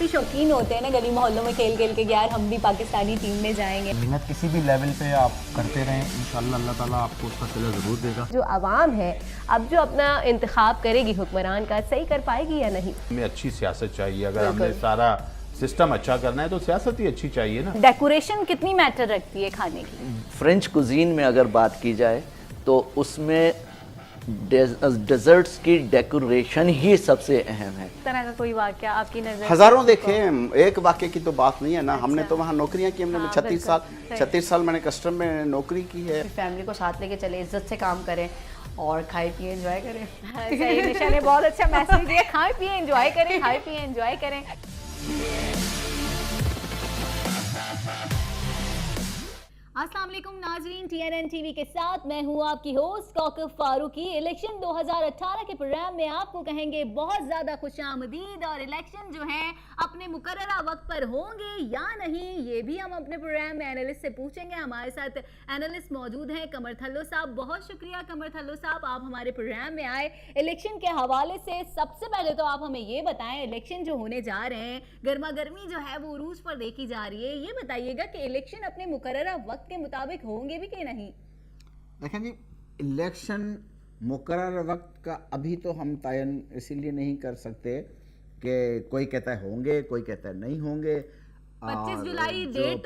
भी शौकीन होते हैं ना गली मोहल्लों में खेल खेल के, यार हम भी पाकिस्तानी टीम में जाएंगे। मेहनत किसी भी लेवल पे आप करते रहें, इंशाल्लाह अल्लाह ताला आपको उसका सिला ज़रूर देगा। जो आवाम है अब जो अपना इंतखाब करेगी हुक्मरान का, सही कर पाएगी या नहीं? हमें अच्छी सियासत चाहिए। अगर हमने सारा सिस्टम अच्छा करना है तो सियासत ही अच्छी चाहिए ना। डेकोरेशन कितनी मैटर रखती है खाने की? फ्रेंच कुजीन में अगर बात की जाए तो उसमें डेजर्ट्स की डेकोरेशन ही सबसे अहम है। इस तरह का कोई वाकया आपकी नजर? हजारों देखे हैं, एक वाक्य की तो बात नहीं है ना। हमने तो वहाँ नौकरियाँ की, हमने 36 साल मैंने कस्टम में नौकरी की है। फैमिली को साथ लेके चले, इज्जत से काम करें और खाए पिए एंजॉय करें। सही, निशा ने बहुत अच्छा मैसेज दिया, खाएं पिए एंजॉय करें, खाएं पिए एंजॉय करें। अस्सलाम वालेकुम नाजरीन, TNN टीवी के साथ मैं हूँ आपकी होस्ट कौकब फारूकी। इलेक्शन 2018 के प्रोग्राम में आपको कहेंगे बहुत ज़्यादा खुशामदीद, और इलेक्शन जो है अपने मुकर्ररा वक्त पर होंगे या नहीं ये भी हम अपने प्रोग्राम में एनालिस्ट से पूछेंगे। हमारे साथ एनालिस्ट मौजूद हैं कमर थल्लो साहब। बहुत शुक्रिया कमर थल्लो साहब, आप हमारे प्रोग्राम में आए। इलेक्शन के हवाले से सबसे पहले तो आप हमें ये बताएं, इलेक्शन जो होने जा रहे हैं, गर्मा गर्मी जो है वो उरूज पर देखी जा रही है, ये बताइएगा कि इलेक्शन अपने मुकर्ररा वक्त के मुताबिक होंगे भी कि नहीं? देखें जी, इलेक्शन मुकर्रर वक्त का अभी तो हम तयन इसीलिए नहीं कर सकते कि कोई कहता है होंगे, कोई कहता है नहीं होंगे। 25 जुलाई डेट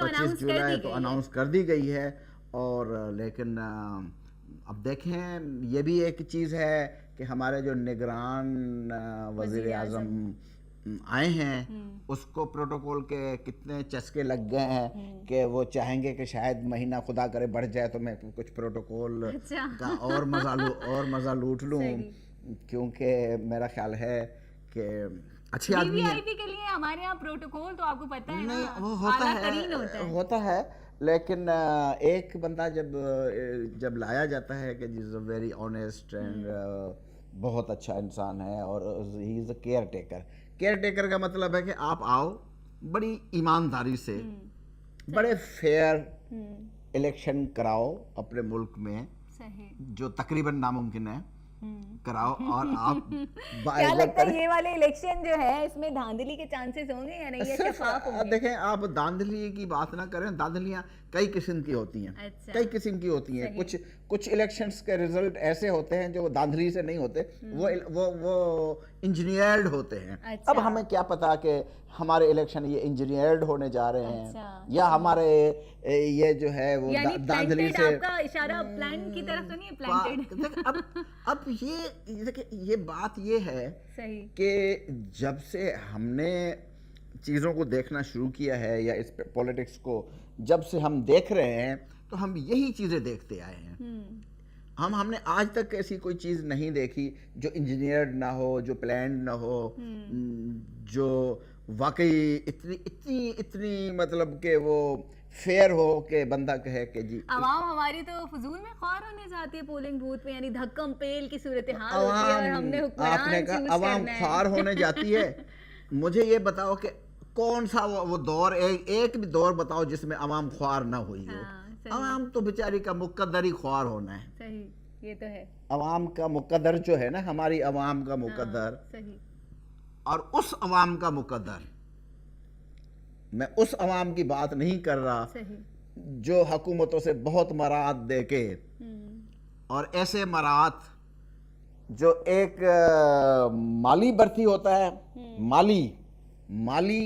तो अनाउंस कर दी गई है। और लेकिन अब देखें, ये भी एक चीज़ है कि हमारे जो निगरान वज़ीर आज़म आए हैं उसको प्रोटोकॉल के कितने चस्के लग गए हैं कि वो चाहेंगे कि शायद महीना खुदा करे बढ़ जाए तो मैं कुछ प्रोटोकॉल का और मज़ा लूट लूं, क्योंकि मेरा ख्याल है कि अच्छी आदमी है। के लिए हमारे यहाँ प्रोटोकॉल तो आपको पता है नहीं, ना, वो होता है, लेकिन एक बंदा जब लाया जाता है कि ji is a very honest and बहुत अच्छा इंसान है और he is a caretaker का मतलब है कि आप आओ बड़ी ईमानदारी से, बड़े फेयर इलेक्शन कराओ अपने मुल्क में, जो तकरीबन नामुमकिन है कराओ, और आप क्या लगता है ये वाले इलेक्शन जो है इसमें धांधली के चांसेस होंगे या नहीं? ये शफाफ होंगे? देखें, आप धांधली की बात ना करें, धांधलियां कई किस्म की होती हैं। अच्छा। कई किस्म की होती हैं। कुछ इलेक्शंस के रिजल्ट ऐसे होते हैं जो धांधली से नहीं होते, वो इंजीनियर्ड होते हैं। अच्छा। अब हमें क्या पता कि हमारे इलेक्शन ये इंजीनियर्ड होने जा रहे हैं। अच्छा। या हमारे ये जो है वो धांधली से। आपका इशारा प्लान की तरफ तो नहीं है? प्लांटेड। अब ये देखिए, ये बात ये है कि जब से हमने चीज़ों को देखना शुरू किया है या इस पॉलिटिक्स को जब से हम देख रहे हैं तो हम यही चीज़ें देखते आए हैं। हमने आज तक ऐसी कोई चीज़ नहीं देखी जो इंजीनियर्ड ना हो, जो प्लान्ड ना हो, जो वाकई इतनी मतलब कि वो फेयर हो कि बंदा कहे कि जी आवाम हमारी तो फजूल में ख्वार होने जाती है पोलिंग बूथ में, यानी धक्कम पेल की सूरत हाल होती है और हमने आपने कहा आवाम ख्वार होने जाती है। मुझे ये बताओ कि कौन सा वो दौर, एक भी दौर बताओ जिसमें आवाम ख्वार ना हुई हो। आवाम तो बेचारी का मुकद्दर ही ख्वार होना है। सही, ये तो है। आवाम का मुकद्दर जो है ना, हमारी आवाम का मुकद्दर, सही। और उस आवाम का मुकद्दर, मैं उस आवाम की बात नहीं कर रहा जो हुकूमतों से बहुत मराद दे के, और ऐसे मराद जो एक माली भर्ती होता है, माली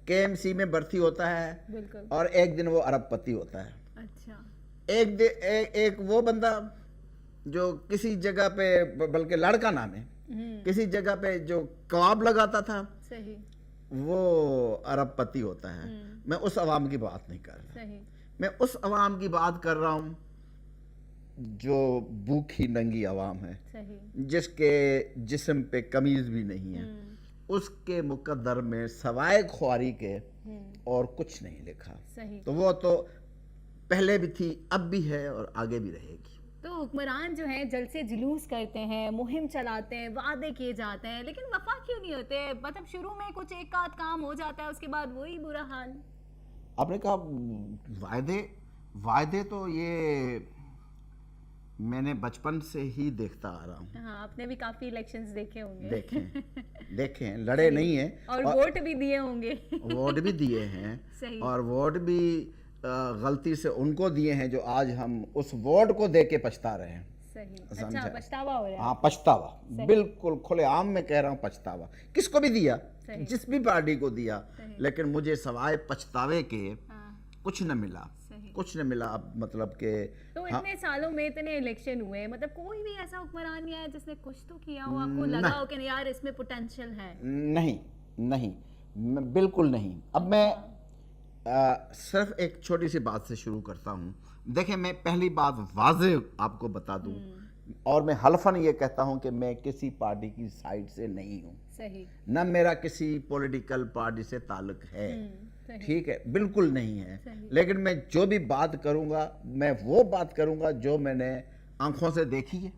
KMC में भर्ती होता है, और एक दिन वो अरबपति होता है। अच्छा। एक वो बंदा जो किसी जगह पे, बल्कि लड़का नाम है, किसी जगह पे जो कबाब लगाता था, सही, वो अरबपति होता है। मैं उस अवाम की बात नहीं कर रहा, मैं उस अवाम की बात कर रहा हूँ जो भूखी नंगी अवाम है, जिसके जिस्म पे कमीज भी नहीं है, उसके मुकद्दर में सवाए ख्वारी के और कुछ नहीं लिखा। तो वो तो पहले भी थी, अब भी है और आगे भी रहेगी। तो हुक्मरान जो हैं जलसे जुलूस करते हैं, मुहिम चलाते हैं, वादे किए जाते हैं, लेकिन वफा क्यों नहीं होते? मतलब शुरू में कुछ एक आध काम हो जाता है, उसके बाद वही बुरा हाल। आपने कहा वादे तो ये میں نے بچپن سے ہی دیکھتا آ رہا ہوں. ہاں آپ نے بھی کافی الیکشنز دیکھے ہوں گے. دیکھیں لڑے نہیں ہیں اور ووٹ بھی دیے ہوں گے. ووٹ بھی دیے ہیں اور ووٹ بھی غلطی سے ان کو دیے ہیں جو آج ہم اس ووٹ کو دے کے پچھتا رہے ہیں. اچھا پچھتاوا ہو رہا ہے. ہاں پچھتاوا, بالکل کھلے عام میں کہہ رہا ہوں پچھتاوا. کس کو بھی دیا, جس بھی پارٹی کو دیا, لیکن مجھے سوائے پچھتاوے کے کچھ نہ ملا, کچھ نہ ملا. اب مطلب کہ تو اتنے سالوں میں اتنے الیکشن ہوئے, مطلب کوئی بھی ایسا حکمران نہیں آیا جس نے کچھ تو کیا ہو, آپ کو لگا ہو کہ یار اس میں پوٹینشیل ہے؟ نہیں, بالکل نہیں. اب میں صرف ایک چھوٹی سی بات سے شروع کرتا ہوں. دیکھیں میں پہلی بات واضح آپ کو بتا دوں, اور میں حلفاً یہ کہتا ہوں کہ میں کسی پارٹی کی سائڈ سے نہیں ہوں, نہ میرا کسی پولیٹیکل پارٹی سے تعلق ہے, ٹھیک ہے, بالکل نہیں ہے. لیکن میں جو بھی بات کروں گا میں وہ بات کروں گا جو میں نے آنکھوں سے دیکھی ہے,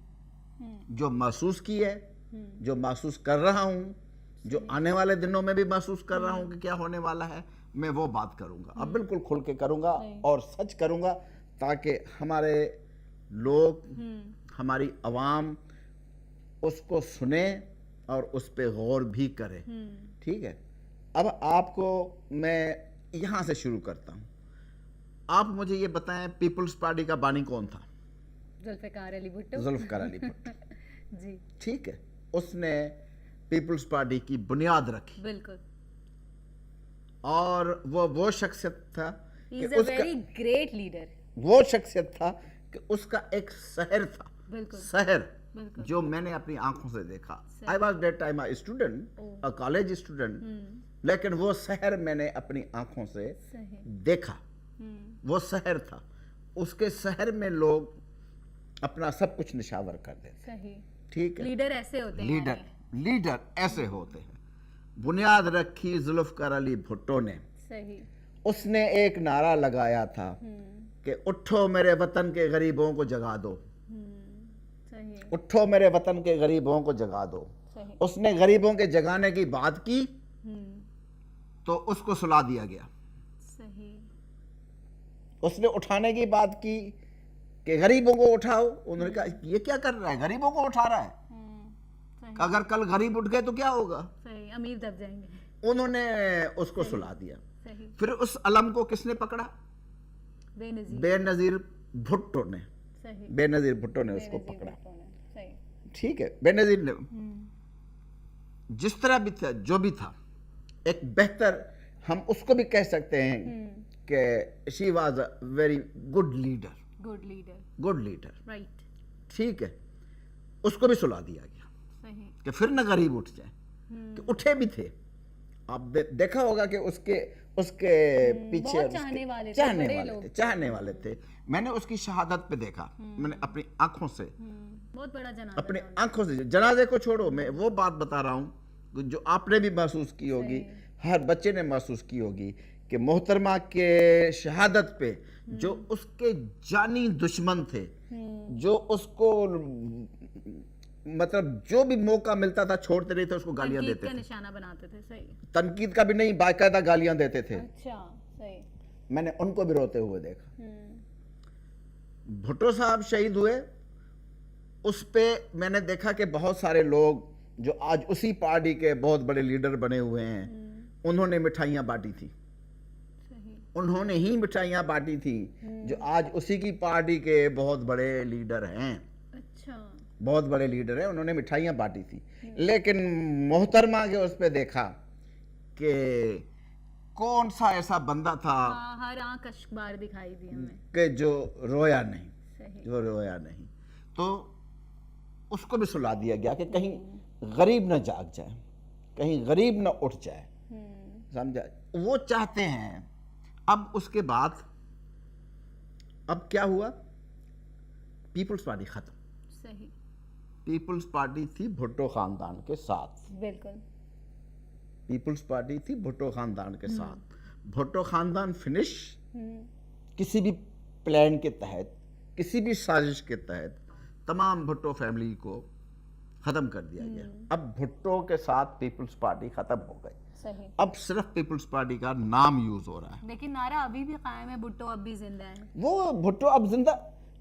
جو محسوس کی ہے, جو محسوس کر رہا ہوں, جو آنے والے دنوں میں بھی محسوس کر رہا ہوں کہ کیا ہونے والا ہے, میں وہ بات کروں گا. اب بالکل کھل کے کروں گا اور سچ کروں گا تاکہ ہمارے لوگ, ہماری عوام اس کو سنیں اور اس پہ غور بھی کرے, ٹھیک ہے. اب آپ کو میں یہاں سے شروع کرتا ہوں. آپ مجھے یہ بتائیں پیپلز پارٹی کا بانی کون تھا؟ ذوالفقار علی بھٹو. ذوالفقار علی بھٹو جی ٹھیک ہے, اس نے پیپلز پارٹی کی بنیاد رکھی. بالکل. اور وہ شخصیت تھا ہی از اے ویری گریٹ لیڈر. وہ شخصیت تھا کہ اس کا ایک شہر تھا, بالکل شہر جو میں نے اپنی آنکھوں سے دیکھا. I was that time a student, a college student, لیکن وہ شہر میں نے اپنی آنکھوں سے دیکھا. وہ شہر تھا, اس کے شہر میں لوگ اپنا سب کچھ نشاور کر دیتے, ٹھیک ہے. لیڈر ایسے ہوتے ہیں, لیڈر ایسے ہوتے ہیں. بنیاد رکھی ذوالفقار علی بھٹو نے. اس نے ایک نعرہ لگایا تھا کہ اٹھو میرے وطن کے غریبوں کو جگا دو, اٹھو میرے وطن کے غریبوں کو جگا دو. اس نے غریبوں کے جگانے کی بات کی تو اس کو سلا دیا گیا. اس نے اٹھانے کی بات کی کہ غریبوں کو اٹھاؤ. انہوں نے کہا یہ کیا کر رہا ہے, غریبوں کو اٹھا رہا ہے, اگر کل غریب اٹھ گئے تو کیا ہوگا, امیر دب جائیں گے. انہوں نے اس کو سلا دیا. پھر اس علم کو کس نے پکڑا؟ بے نظیر بھٹو نے. بے نظیر بھٹو نے اس کو پکڑا, ٹھیک ہے. بے نظیر نے جس طرح بھی تھا, جو بھی تھا, ایک بہتر, ہم اس کو بھی کہہ سکتے ہیں کہ she was a very good leader, ٹھیک ہے. اس کو بھی سلا دیا گیا کہ پھر نہ غریب اٹھ جائیں, کہ اٹھے بھی تھے. آپ دیکھا ہوگا کہ اس کے پیچھے چاہنے والے تھے. میں نے اس کی شہادت پہ دیکھا, میں نے اپنی آنکھوں سے, بہت بڑا جنازہ, اپنی آنکھوں سے. جنازے کو چھوڑو, میں وہ بات بتا رہا ہوں جو آپ نے بھی محسوس کی ہوگی, ہر بچے نے محسوس کی ہوگی, کہ محترمہ کے شہادت پہ جو اس کے جانی دشمن تھے, جو اس کو مطلب جو بھی موقع ملتا تھا چھوڑتے نہیں تھے, اس کو گالیاں دیتے تھے, نشانہ بناتے تھے. صحیح, تنقید کا بھی نہیں, باقاعدہ گالیاں دیتے تھے. اچھا صحیح. میں نے ان کو بھی روتے ہوئے دیکھا. بھٹو صاحب شہید ہوئے, اس پہ میں نے دیکھا کہ بہت سارے لوگ جو آج اسی پارٹی کے بہت بڑے لیڈر بنے ہوئے ہیں, انہوں نے مٹھائیاں بانٹی تھی. انہوں نے ہی مٹھائیاں بانٹی تھی جو آج اسی کی پارٹی کے بہت بڑے لیڈر ہیں. اچھا, بہت بڑے لیڈر ہیں, انہوں نے مٹھائیاں بانٹی تھی. لیکن محترمہ کے اس پہ دیکھا کہ کون سا ایسا بندہ تھا, ہر آنکھ اشکبار دکھائی دی ہمیں, کہ جو رویا نہیں, جو رویا نہیں. تو اس کو بھی سلا دیا گیا کہ کہیں غریب نہ جاگ جائے, کہیں غریب نہ اٹھ جائے, سمجھا. وہ چاہتے ہیں. اب اس کے بعد اب کیا ہوا, پیپلز پارٹی ختم. صحیح. پیپلز پارٹی تھی بھٹو خاندان کے ساتھ. بالکل. پیپلز پارٹی تھی بھٹو خاندان کے ساتھ. بھٹو خاندان فنش, کسی بھی پلان کے تحت, کسی بھی سازش کے تحت تمام بھٹو فیملی کو ختم کر دیا گیا. اب بھٹو کے ساتھ پیپلز پارٹی ختم ہو گئی. اب صرف پیپلز پارٹی کا نام یوز ہو رہا ہے. لیکن نعرہ ابھی بھی قائم ہے, بھٹو اب بھی زندہ ہے. وہ بھٹو اب زندہ,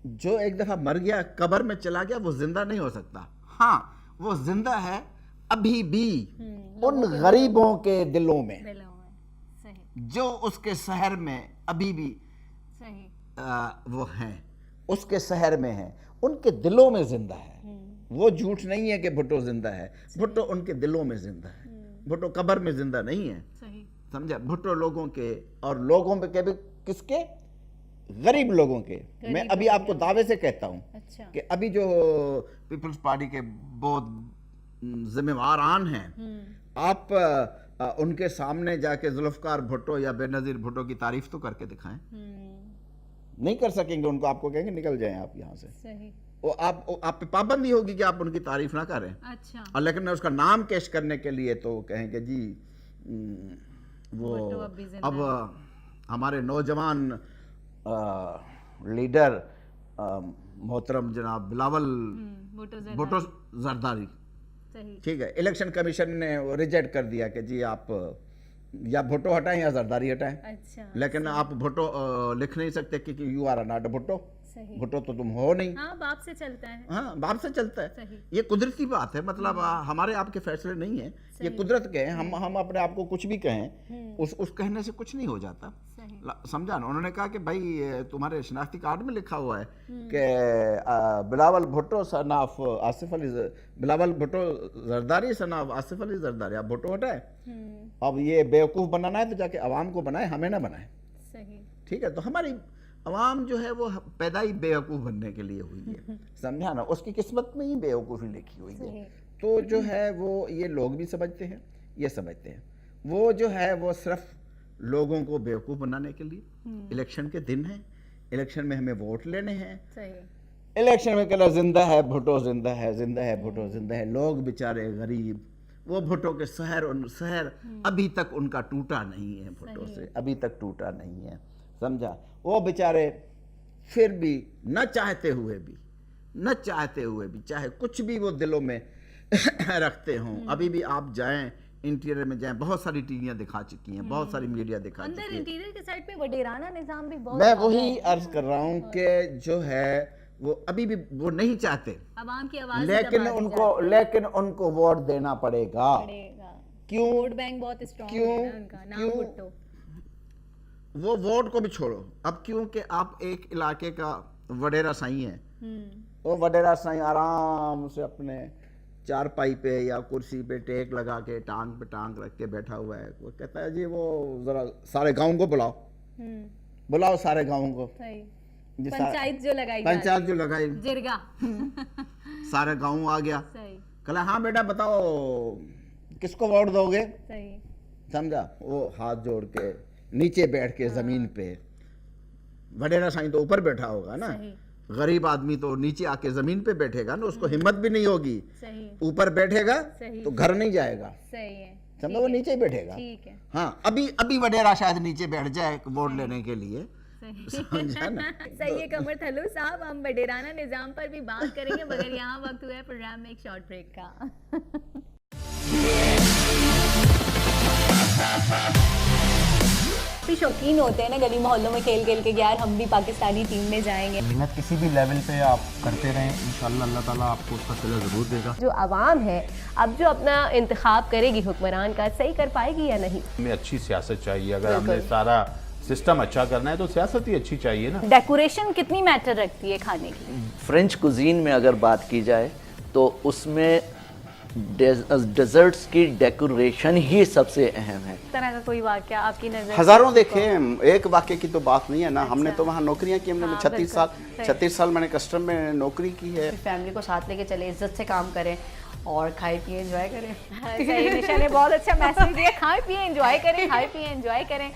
जो एक दफा मर गया, कब्र में चला गया, वो जिंदा नहीं हो सकता। हाँ, वो जिंदा है अभी भी उन गरीबों के दिलों में सही जो उसके शहर में अभी भी सही वो हैं, उसके शहर में हैं, उनके दिलों में जिंदा है। वो झूठ नहीं है कि भुट्टो जिंदा है, भुट्टो उनके दिलों में जिंदा है, भुट्टो कब्र में जिंदा नहीं है। सही समझा? भुट्टो लोगों के, और लोगों पे के भी किसके, गरीब लोगों के। मैं अभी आपको दावे से कहता हूँ अच्छा कि अभी जो पीपल्स पार्टी के बहुत जिम्मेवारान हैं, आप उनके सामने जाके जुल्फकार भुट्टो या बेनजीर भुट्टो की तारीफ तो करके दिखाएं। नहीं कर सकेंगे, उनको आपको कहेंगे निकल जाएं आप यहाँ से। सही वो आप पे पाबंदी होगी कि आप उनकी तारीफ ना करें। अच्छा और लेकिन उसका नाम पेश करने के लिए तो कहेंगे जी वो भुट्टो अब भी जिंदा अब हमारे नौजवान लीडर मोहतरम जनाब बिलावल भुट्टो जरदारी, सही ठीक है, इलेक्शन कमीशन ने रिजेक्ट कर दिया कि जी आप या भुट्टो हटाएं या जरदारी हटाएं। अच्छा लेकिन आप भुट्टो लिख नहीं सकते कि यू आर नॉट भुट्टो, सही भुट्टो तो तुम हो नहीं। हाँ बाप से चलता है हाँ, बाप से चलता है। सही ये कुदरती बात है, मतलब हमारे आपके फैसले नहीं है, ये कुदरत के हैं। हम अपने आप को कुछ भी कहें, उस कहने से कुछ नहीं हो जाता। सही समझा ना? उन्होंने कहा कि भाई तुम्हारे शनाख्ती कार्ड में लिखा हुआ है कि Bilawal Bhutto son of Asif Ali, Bilawal Bhutto Zardari son of Asif Ali Zardari, आप भुट्टो हटाए। अब ये बेवकूफ़ बनाना है तो जाके अवाम को बनाए, हमें ना बनाए। सही ठीक है, तो हमारी अवाम जो है वो पैदा ही बेवकूफ़ बनने के लिए हुई है। समझा ना? उसकी किस्मत में ही बेवकूफ़ी लिखी हुई है। तो जो है वो ये लोग भी समझते हैं, ये समझते हैं, वो जो है वो सिर्फ लोगों को बेवकूफ़ बनाने के लिए। इलेक्शन के दिन है, इलेक्शन में हमें वोट लेने हैं, सही इलेक्शन में कहना जिंदा है भुट्टो, जिंदा है, जिंदा है भुट्टो, जिंदा है। लोग बेचारे गरीब, वो भुट्टो के शहर अभी तक उनका टूटा नहीं है, भुट्टो से अभी तक टूटा नहीं है। समझा? वो बेचारे फिर भी न चाहते हुए भी, चाहे कुछ भी वो दिलों में रखते हों, अभी भी आप जाएं इंटीरियर में जाएं, बहुत सारी टीवियां दिखा चुकी हैं, बहुत सारी मीडिया दिखा अंदर चुकी है। इंटीरियर के साइड पे वडेराना निजाम भी बहुत मैं ज्यादा वही है। अर्ज कर रहा हूँ कि जो है वो अभी भी वो नहीं चाहते, अवाम की आवाज लेकिन उनको वोट देना पड़ेगा। क्यों? वोट बैंक बहुत स्ट्रांग क्यों? है ना उनका, नाम क्यों? भुट्टो। वो वोट को भी छोड़ो, अब क्योंकि आप एक इलाके का वडेरा साईं है, वो वडेरा साईं आराम से अपने चारपाई पे या कुर्सी पे टेक लगा के टांग पे टांग रख के बैठा हुआ है। वो कहता है जी वो जरा सारे गाँव को बुलाओ सारे गाँव को। सही जी, पंचायत जो लगाई पंचायत जो लगाई, जिरगा सारे गाँव आ गया। सही कहला हाँ बेटा बताओ किसको वोट दोगे। सही समझा? वो हाथ जोड़ के नीचे बैठ के जमीन पे, वडेरा साईं तो ऊपर बैठा होगा ना, सही गरीब आदमी तो नीचे आके जमीन पे बैठेगा ना, उसको हिम्मत भी नहीं होगी, सही ऊपर बैठेगा सही तो घर नहीं जाएगा। सही है समझा? वो नीचे ही बैठेगा। ठीक है हाँ, अभी वडेरा शायद नीचे बैठ जाए वोट लेने के लिए। सही समझा ना? सही है कमर थल्लू साहब, हम वडेराना निजाम पर भी बात करेंगे, मगर यहाँ वक्त हुआ है प्रोग्राम में एक शॉर्ट ब्रेक का। शौकीन होते हैं ना गली मोहल्लों में खेल खेल के, यार हम भी पाकिस्तानी टीम में जाएंगे। मेहनत किसी भी लेवल पे आप करते रहें, इंशाल्लाह अल्लाह ताला आपको उसका सिला ज़रूर देगा। जो आवाम है अब जो अपना इंतखाब करेगी हुक्मरान का, सही कर पाएगी या नहीं? हमें अच्छी सियासत चाहिए। अगर हमने सारा सिस्टम अच्छा करना है तो सियासत ही अच्छी चाहिए ना। डेकोरेशन कितनी मैटर रखती है खाने की? फ्रेंच कुजीन में अगर बात की जाए तो उसमें डेजर्ट्स की डेकोरेशन ही सबसे अहम है। इस तरह का कोई वाकया आपकी नजर? हजारों देखे हैं, एक वाक्य की तो बात नहीं है ना। हमने तो वहाँ नौकरियाँ की, हमने हाँ, 36 साल मैंने कस्टम में नौकरी की है। फैमिली को साथ लेके चले, इज्जत से काम करें और खाए पिए एंजॉय करें। सही, निशा ने बहुत अच्छा मैसेज दिया, खाएं पिए एंजॉय करें, खाएं पिए एंजॉय करें।